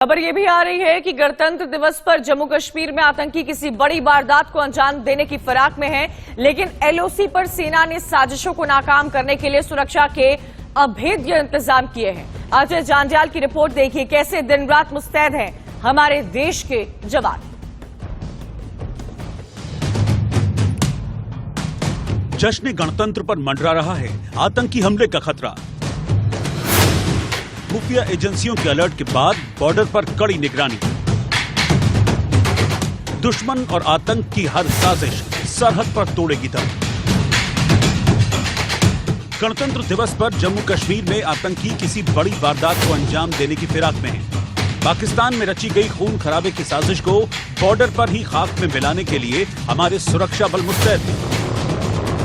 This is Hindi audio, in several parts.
खबर यह भी आ रही है कि गणतंत्र दिवस पर जम्मू कश्मीर में आतंकी किसी बड़ी वारदात को अंजाम देने की फिराक में है, लेकिन एलओसी पर सेना ने साजिशों को नाकाम करने के लिए सुरक्षा के अभेद्य इंतजाम किए हैं। अजय जांडियाल की रिपोर्ट देखिए, कैसे दिन रात मुस्तैद हैं हमारे देश के जवान। जश्न गणतंत्र पर मंडरा रहा है आतंकी हमले का खतरा। खुफिया एजेंसियों के अलर्ट के बाद बॉर्डर पर कड़ी निगरानी। दुश्मन और आतंक की हर साजिश सरहद पर तोड़ेगी दम। गणतंत्र दिवस पर जम्मू कश्मीर में आतंकी किसी बड़ी वारदात को अंजाम देने की फिराक में है। पाकिस्तान में रची गई खून खराबे की साजिश को बॉर्डर पर ही खाक में मिलाने के लिए हमारे सुरक्षा बल मुस्तैद हैं।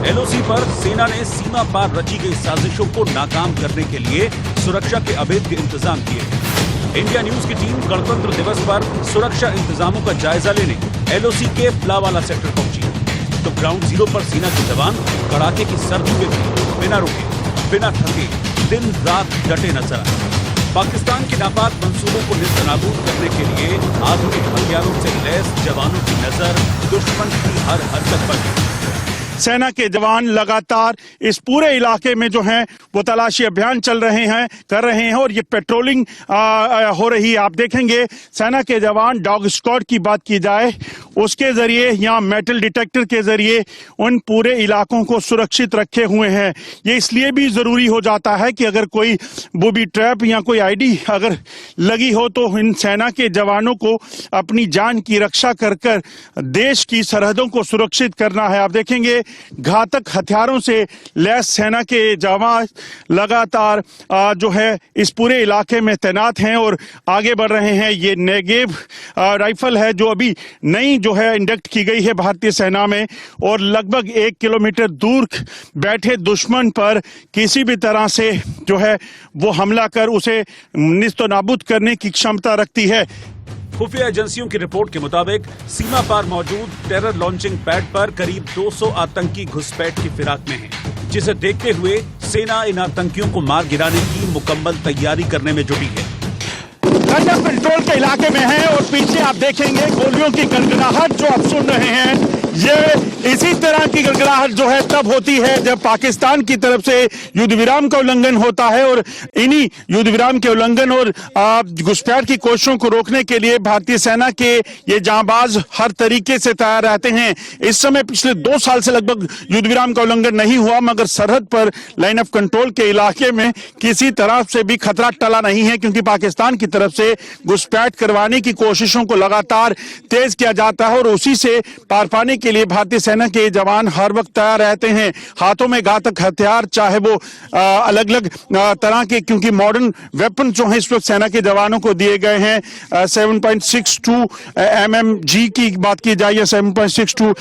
एलओसी पर सेना ने सीमा पार रची गई साजिशों को नाकाम करने के लिए सुरक्षा के अभेद्य इंतजाम किए। इंडिया न्यूज की टीम गणतंत्र दिवस पर सुरक्षा इंतजामों का जायजा लेने एलओसी के प्लावाला सेक्टर पहुंची, तो ग्राउंड जीरो पर सेना के जवान कड़ाके की सर्दी में भी बिना रुके, बिना थके, दिन रात डटे नजर आए। पाकिस्तान के नापाक मंसूबों को नेस्तनाबूद करने के लिए आधुनिक हथियारों से लैस जवानों की नजर दुश्मन की हर हरकत पर है। सेना के जवान लगातार इस पूरे इलाके में जो है वो तलाशी अभियान कर रहे हैं और ये पेट्रोलिंग हो रही है। आप देखेंगे सेना के जवान डॉग स्क्वाड की बात की जाए, उसके जरिए यहाँ मेटल डिटेक्टर के जरिए उन पूरे इलाकों को सुरक्षित रखे हुए हैं। ये इसलिए भी जरूरी हो जाता है कि अगर कोई बूबी ट्रैप या कोई आईडी अगर लगी हो तो इन सेना के जवानों को अपनी जान की रक्षा कर देश की सरहदों को सुरक्षित करना है। आप देखेंगे घातक हथियारों से लैस सेना के जवान लगातार जो है इस पूरे इलाके में तैनात हैं और आगे बढ़ रहे हैं। ये नेगेव राइफल है जो अभी नई जो है इंडक्ट की गई है भारतीय सेना में, और लगभग 1 किलोमीटर दूर बैठे दुश्मन पर किसी भी तरह से जो है वो हमला कर उसे निस्तनाबूद करने की क्षमता रखती है। खुफिया एजेंसियों की रिपोर्ट के मुताबिक सीमा पार मौजूद टेरर लॉन्चिंग पैड पर करीब 200 आतंकी घुसपैठ की फिराक में हैं, जिसे देखते हुए सेना इन आतंकियों को मार गिराने की मुकम्मल तैयारी करने में जुटी है। कंट्रोल के इलाके में है और पीछे आप देखेंगे गोलियों की गड़गड़ाहट जो आप सुन रहे हैं, ये इसी तरह की गड़गड़ाहट जो है तब होती है जब पाकिस्तान की तरफ से युद्ध विराम का उल्लंघन होता है, और इन्हीं युद्ध विराम के उल्लंघन और घुसपैठ की कोशिशों को रोकने के लिए भारतीय सेना के ये जांबाज हर तरीके से तैयार रहते हैं। इस समय पिछले 2 साल से लगभग युद्ध विराम का उल्लंघन नहीं हुआ, मगर सरहद पर लाइन ऑफ कंट्रोल के इलाके में किसी तरह से भी खतरा टला नहीं है, क्योंकि पाकिस्तान की तरफ से घुसपैठ करवाने की कोशिशों को लगातार तेज किया जाता है और उसी से पार पाने के लिए भारतीय सेना के जवान हर वक्त तैयार रहते हैं। हाथों में घातक हथियार, चाहे वो अलग अलग तरह के, क्योंकि मॉडर्न वेपन जो है इस वक्त सेना के जवानों को दिए गए हैं। 7.62 MMG की बात की जाए या 7.62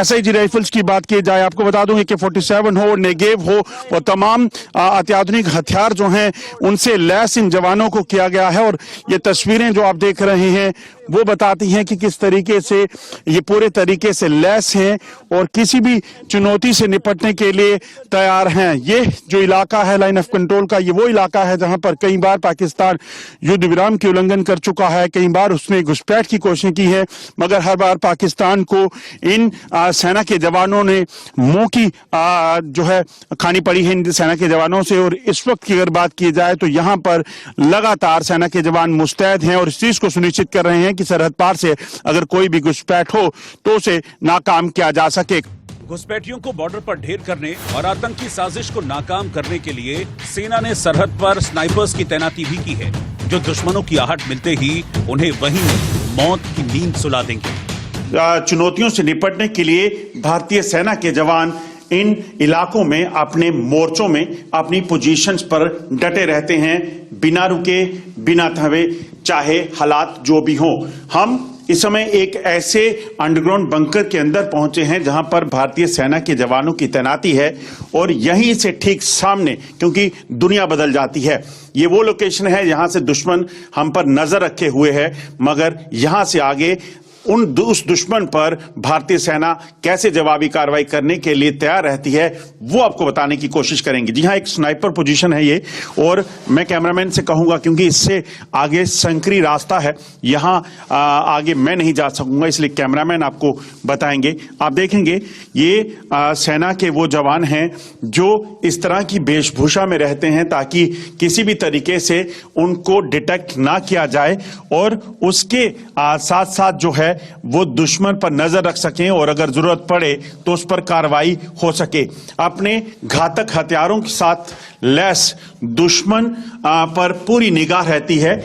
SIG राइफल्स की बात की जाए, आपको बता दूं कि 47 हो, नेगेव हो, वो तमाम अत्याधुनिक हथियार जो हैं उनसे लैस इन जवानों को किया गया है। और ये तस्वीरें जो आप देख रहे हैं वो बताती हैं कि किस तरीके से ये पूरे तरीके से लैस हैं और किसी भी चुनौती से निपटने के लिए तैयार हैं। ये जो इलाका है लाइन ऑफ कंट्रोल का, ये वो इलाका है जहां पर कई बार पाकिस्तान युद्ध विराम के उल्लंघन कर चुका है, कई बार उसने घुसपैठ की कोशिश की है, मगर हर बार पाकिस्तान को इन सेना के जवानों ने मुंह की जो है खानी पड़ी है इन सेना के जवानों से। और इस वक्त की अगर बात की जाए तो यहाँ पर लगातार सेना के जवान मुस्तैद हैं और इस चीज को सुनिश्चित कर रहे हैं कि सरहद पार से अगर कोई भी घुसपैठ हो तो उसे नाकाम किया जा सके। घुसपैठियों को बॉर्डर पर ढेर करने और आतंकी साजिश को नाकाम करने के लिए सेना ने सरहद पर स्नाइपर्स की तैनाती भी की है, जो दुश्मनों की आहट मिलते ही उन्हें वहीं मौत की नींद सुला देंगे। चुनौतियों से निपटने के लिए भारतीय सेना के जवान इन इलाकों में अपने मोर्चों में अपनी पोजीशंस पर डटे रहते हैं, बिना रुके, बिना थमे, चाहे हालात जो भी हों। हम इस समय एक ऐसे अंडरग्राउंड बंकर के अंदर पहुंचे हैं जहां पर भारतीय सेना के जवानों की तैनाती है, और यहीं से ठीक सामने, क्योंकि दुनिया बदल जाती है, ये वो लोकेशन है जहां से दुश्मन हम पर नजर रखे हुए है, मगर यहां से आगे उस दुश्मन पर भारतीय सेना कैसे जवाबी कार्रवाई करने के लिए तैयार रहती है, वो आपको बताने की कोशिश करेंगे। जी हाँ, एक स्नाइपर पोजीशन है ये, और मैं कैमरामैन से कहूंगा क्योंकि इससे आगे संकरी रास्ता है, यहां आगे मैं नहीं जा सकूंगा, इसलिए कैमरामैन आपको बताएंगे। आप देखेंगे ये सेना के वो जवान हैं जो इस तरह की वेशभूषा में रहते हैं ताकि किसी भी तरीके से उनको डिटेक्ट ना किया जाए, और उसके साथ साथ जो है वो दुश्मन पर नजर रख सकें और अगर जरूरत पड़े तो उस पर कार्रवाई हो सके। अपने घातक हथियारों के साथ लैस दुश्मन पर पूरी निगाह रहती है।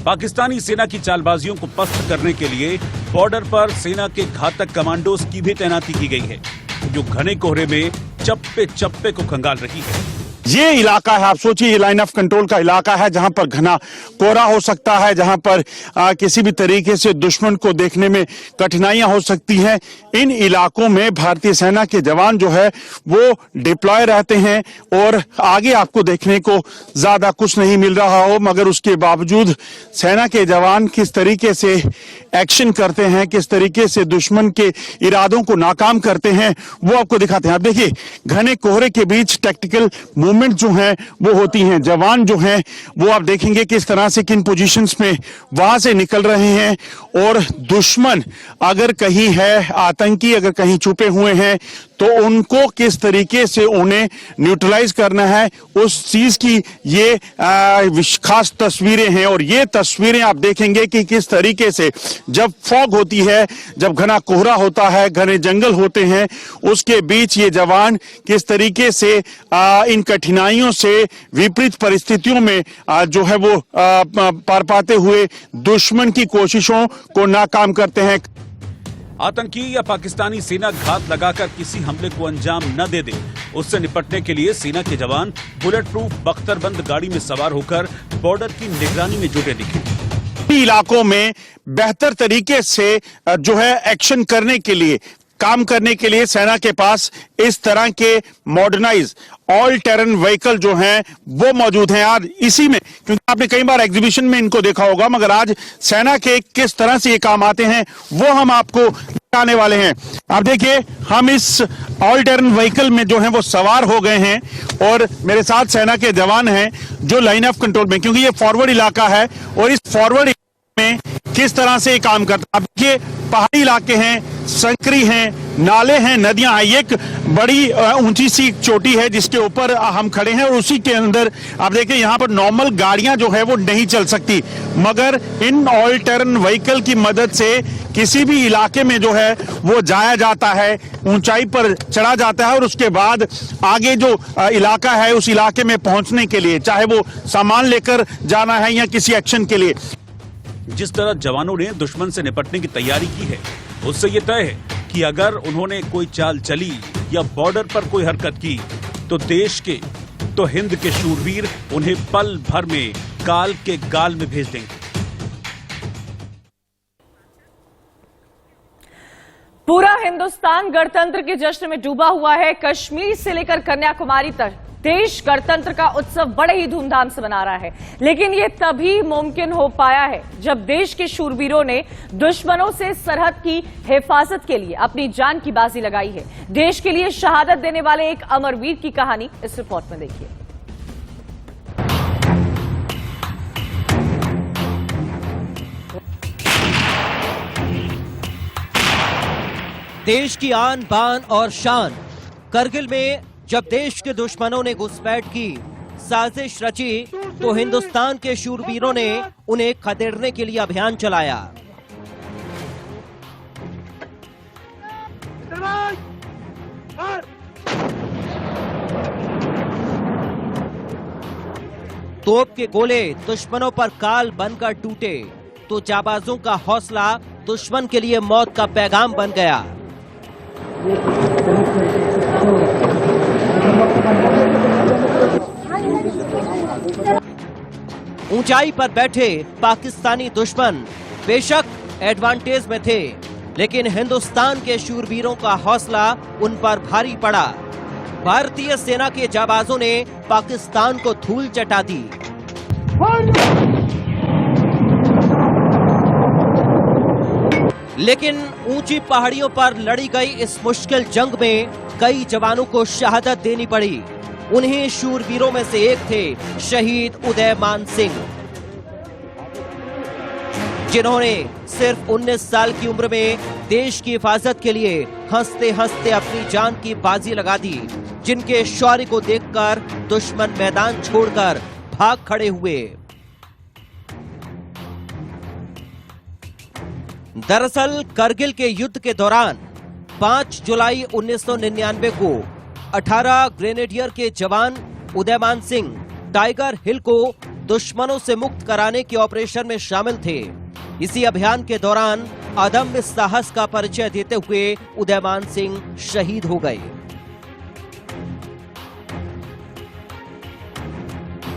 पाकिस्तानी सेना की चालबाजियों को पस्त करने के लिए बॉर्डर पर सेना के घातक कमांडोज की भी तैनाती की गई है, जो घने कोहरे में चप्पे चप्पे को खंगाल रही है। ये इलाका है, आप सोचिए ये लाइन ऑफ कंट्रोल का इलाका है जहां पर घना कोहरा हो सकता है, जहां पर किसी भी तरीके से दुश्मन को देखने में कठिनाइयां हो सकती हैं। इन इलाकों में भारतीय सेना के जवान जो है वो डिप्लॉय रहते हैं और आगे आपको देखने को ज्यादा कुछ नहीं मिल रहा हो, मगर उसके बावजूद सेना के जवान किस तरीके से एक्शन करते हैं, किस तरीके से दुश्मन के इरादों को नाकाम करते हैं, वो आपको दिखाते हैं। आप देखिए घने कोहरे के बीच टैक्टिकल मूवमेंट जो है वो होती हैं। जवान जो हैं वो आप देखेंगे किस तरह से किन पोजीशंस में वहां से निकल रहे हैं, और दुश्मन अगर कहीं है, आतंकी अगर कहीं छुपे हुए हैं तो उनको किस तरीके से उन्हें न्यूट्रलाइज करना है, उस चीज की ये खास तस्वीरें हैं। और ये तस्वीरें आप देखेंगे कि किस तरीके से जब फॉग होती है, जब घना कोहरा होता है, घने जंगल होते हैं, उसके बीच ये जवान किस तरीके से इन कठिनाइयों से विपरीत परिस्थितियों में जो है वो पार पाते हुए दुश्मन की कोशिशों को नाकाम करते हैं। आतंकी या पाकिस्तानी सेना घात लगाकर किसी हमले को अंजाम न दे दे, उससे निपटने के लिए सेना के जवान बुलेट प्रूफ बख्तरबंद गाड़ी में सवार होकर बॉर्डर की निगरानी में जुटे दिखे। इलाकों में बेहतर तरीके से जो है एक्शन करने के लिए, काम करने के लिए सेना के पास इस तरह के मॉडर्नाइज ऑल टेरन व्हीकल जो हैं वो मौजूद हैं। आज इसी में, क्योंकि आपने कई बार एग्जीबिशन में इनको देखा होगा, मगर आज सेना के किस तरह से ये काम आते हैं वो हम आपको दिखाने वाले हैं। आप देखिए हम इस ऑल टेरन व्हीकल में जो है वो सवार हो गए हैं, और मेरे साथ सेना के जवान हैं जो लाइन ऑफ कंट्रोल में, क्योंकि ये फॉरवर्ड इलाका है और इस फॉरवर्ड में किस तरह से काम करता है। अब ये पहाड़ी इलाके हैं, संकरी हैं, नाले हैं, नदियां हैं। ये एक बड़ी ऊंची सी चोटी है जिसके ऊपर हम खड़े हैं, और उसी के अंदर आप देखिए यहाँ पर नॉर्मल गाड़ियां जो है वो नहीं चल सकती, मगर इन ऑल टेरन व्हीकल की मदद से किसी भी इलाके में जो है वो जाया जाता है, ऊंचाई पर चढ़ा जाता है, और उसके बाद आगे जो इलाका है उस इलाके में पहुंचने के लिए, चाहे वो सामान लेकर जाना है या किसी एक्शन के लिए। जिस तरह जवानों ने दुश्मन से निपटने की तैयारी की है, उससे ये तय है कि अगर उन्होंने कोई चाल चली या बॉर्डर पर कोई हरकत की तो देश के, तो हिंद के शूरवीर उन्हें पल भर में काल के गाल में भेज देंगे। पूरा हिंदुस्तान गणतंत्र के जश्न में डूबा हुआ है। कश्मीर से लेकर कन्याकुमारी तक देश गणतंत्र का उत्सव बड़े ही धूमधाम से मना रहा है, लेकिन ये तभी मुमकिन हो पाया है जब देश के शूरवीरों ने दुश्मनों से सरहद की हिफाजत के लिए अपनी जान की बाजी लगाई है। देश के लिए शहादत देने वाले एक अमरवीर की कहानी इस रिपोर्ट में देखिए। देश की आन बान और शान। करगिल में जब देश के दुश्मनों ने घुसपैठ की, साजिश रची, तो हिंदुस्तान के शूरवीरों ने उन्हें खदेड़ने के लिए अभियान चलाया। तोप के गोले दुश्मनों पर काल बनकर टूटे, तो जाबाजों का हौसला दुश्मन के लिए मौत का पैगाम बन गया। ऊंचाई पर बैठे पाकिस्तानी दुश्मन बेशक एडवांटेज में थे, लेकिन हिंदुस्तान के शूरवीरों का हौसला उन पर भारी पड़ा। भारतीय सेना के जाबाजों ने पाकिस्तान को धूल चटा दी। लेकिन ऊंची पहाड़ियों पर लड़ी गई इस मुश्किल जंग में कई जवानों को शहादत देनी पड़ी। उन्हीं शूरवीरों में से एक थे शहीद उदयमान सिंह, जिन्होंने सिर्फ 19 साल की उम्र में देश की हिफाजत के लिए हंसते हंसते अपनी जान की बाजी लगा दी, जिनके शौर्य को देखकर दुश्मन मैदान छोड़कर भाग खड़े हुए। दरअसल करगिल के युद्ध के दौरान 5 जुलाई 1999 को 18 ग्रेनेडियर के जवान उदयमान सिंह टाइगर हिल को दुश्मनों से मुक्त कराने के ऑपरेशन में शामिल थे। इसी अभियान के दौरान अदम्य साहस का परिचय देते हुए उदयमान सिंह शहीद हो गए।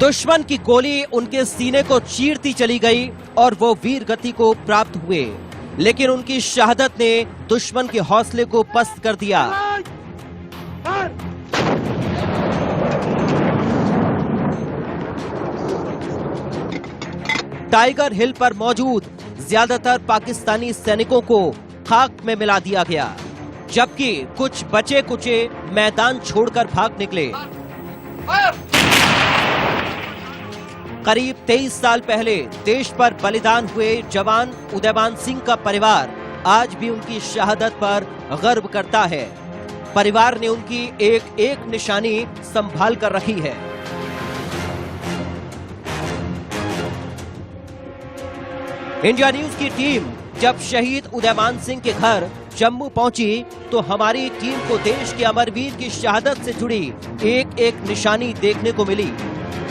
दुश्मन की गोली उनके सीने को चीरती चली गई और वो वीर गति को प्राप्त हुए, लेकिन उनकी शहादत ने दुश्मन के हौसले को पस्त कर दिया। टाइगर हिल पर मौजूद ज्यादातर पाकिस्तानी सैनिकों को खाक में मिला दिया गया, जबकि कुछ बचे कुचे मैदान छोड़कर भाग निकले। करीब 23 साल पहले देश पर बलिदान हुए जवान उदयमान सिंह का परिवार आज भी उनकी शहादत पर गर्व करता है। परिवार ने उनकी एक एक निशानी संभाल कर रखी है। इंडिया न्यूज की टीम जब शहीद उदयमान सिंह के घर जम्मू पहुंची तो हमारी टीम को देश के अमरवीर की शहादत से जुड़ी एक एक निशानी देखने को मिली।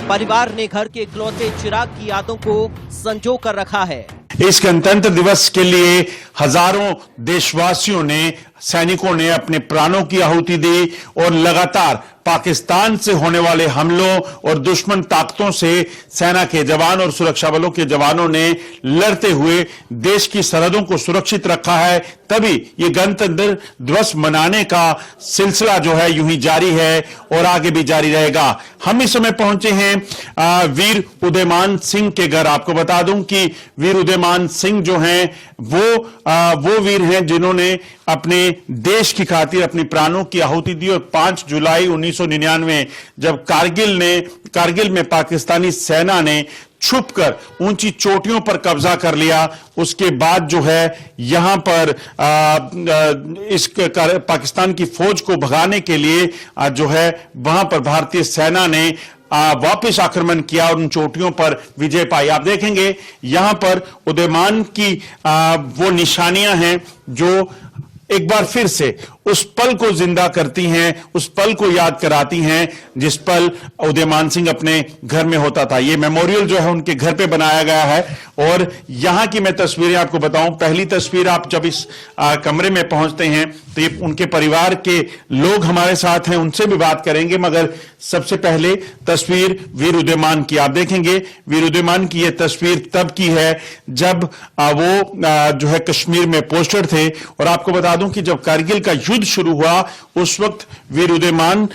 परिवार ने घर के इकलौते चिराग की यादों को संजो कर रखा है। इस गणतंत्र दिवस के लिए हजारों देशवासियों ने, सैनिकों ने अपने प्राणों की आहुति दी और लगातार पाकिस्तान से होने वाले हमलों और दुश्मन ताकतों से सेना के जवान और सुरक्षा बलों के जवानों ने लड़ते हुए देश की सरहदों को सुरक्षित रखा है। तभी ये गणतंत्र दिवस मनाने का सिलसिला जो है यूं ही जारी है और आगे भी जारी रहेगा। हम इस समय पहुंचे हैं वीर उदयमान सिंह के घर। आपको बता दूं कि वीर उदयमान सिंह जो हैं वो वीर हैं जिन्होंने अपने देश की खातिर अपनी प्राणों की आहुति दी और 5 जुलाई 1999 जब कारगिल में पाकिस्तानी सेना ने छुपकर ऊंची चोटियों पर कब्जा कर लिया, उसके बाद जो है यहां पर इस पाकिस्तान की फौज को भगाने के लिए जो है वहां पर भारतीय सेना ने वापस आक्रमण किया और उन चोटियों पर विजय पाई। आप देखेंगे यहां पर उदयमान की वो निशानियां हैं जो एक बार फिर से उस पल को जिंदा करती हैं, उस पल को याद कराती हैं जिस पल उदयमान सिंह अपने घर में होता था। ये मेमोरियल जो है उनके घर पे बनाया गया है और यहां की मैं तस्वीरें आपको बताऊं। पहली तस्वीर, आप जब इस कमरे में पहुंचते हैं तो ये उनके परिवार के लोग हमारे साथ हैं, उनसे भी बात करेंगे, मगर सबसे पहले तस्वीर वीर उदयमान की आप देखेंगे। वीर उदयमान की यह तस्वीर तब की है जब वो जो है कश्मीर में पोस्टेड थे और आपको बता दूं कि जब कारगिल का युद्ध शुरू हुआ उस वक्त वीर उदयमान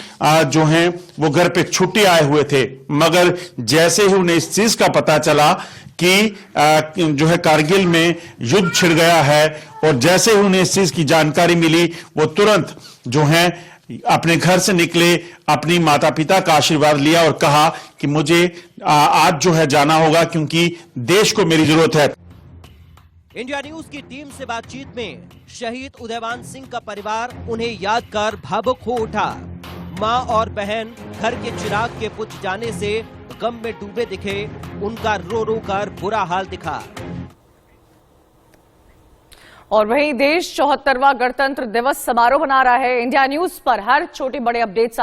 जो हैं वो घर पे छुट्टी आए हुए थे, मगर जैसे ही उन्हें इस चीज का पता चला कि जो है कारगिल में युद्ध छिड़ गया है और जैसे ही उन्हें इस चीज की जानकारी मिली वो तुरंत जो है अपने घर से निकले, अपनी माता पिता का आशीर्वाद लिया और कहा कि मुझे आज जो है जाना होगा क्योंकि देश को मेरी जरूरत है। इंडिया न्यूज की टीम से बातचीत में शहीद उदयमान सिंह का परिवार उन्हें याद कर भावुक हो उठा। मां और बहन घर के चिराग के बुझ जाने से गम में डूबे दिखे, उनका रो रो कर बुरा हाल दिखा। और वहीं देश 74वां गणतंत्र दिवस समारोह मना रहा है। इंडिया न्यूज पर हर छोटे बड़े अपडेट्स